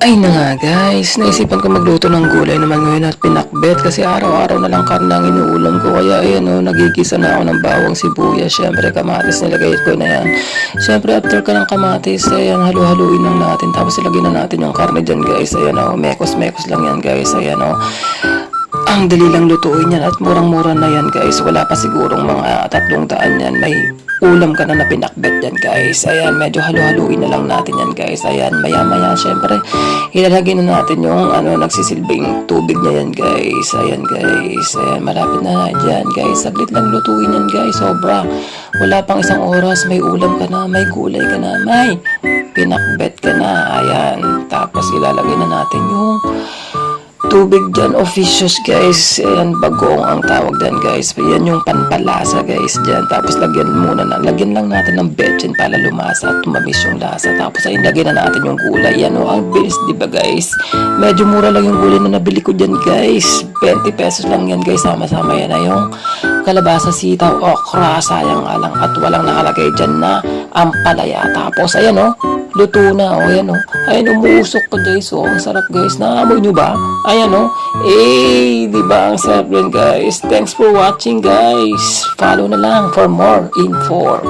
Ay na nga guys, naisipan ko magluto ng gulay naman ngayon at pinakbet kasi araw-araw na lang karne ang inuulam ko. Kaya ayan o, nagigisa na ako ng bawang sibuyas. Syempre kamatis nilagay ko na yan. Syempre after ka ng kamatis, ayan halu-haluin lang natin. Tapos ilagay na natin yung karne dyan guys. Ayan o, mekos-mekos lang yan guys. Ayan o. Ang dali lang lutuin yan at murang-mura na yan guys. Wala pa sigurong mga 300 yan. May ulam ka na na pinakbet yan guys. Ayan, medyo halu-haluin na lang natin yan guys. Ayan, maya-maya syempre ilalagay na natin yung nagsisilbing tubig na yan guys. Ayan guys. Ayan, malapit na dyan guys. Saglit lang lutuin yan guys. Sobra. Wala pang isang oras. May ulam ka na. May gulay ka na. May pinakbet ka na. Ayan. Tapos ilalagay na natin yung tubig dyan, officious guys. Ayan, bagong ang tawag dyan guys. Yan yung panpalasa guys dyan. Tapos lagyan lang natin ng betchin para lumasa at tumamis yung lasa. Tapos ayun, lagyan na natin yung gulay. Yan o, ang bilis diba guys. Medyo mura lang yung gulay na nabili ko dyan guys. 20 pesos lang yan guys. Sama-sama yan na yung kalabasa, sitaw, okra. Sayang nga lang at walang nakalagay dyan na ampalaya. Tapos ayan o, luto na o, ayan o. Ayan, umuusok pa guys o. Ang sarap guys. Naamoy nyo ba? Ayan o. Diba ang sarap rin guys. Thanks for watching guys. Follow na lang for more info.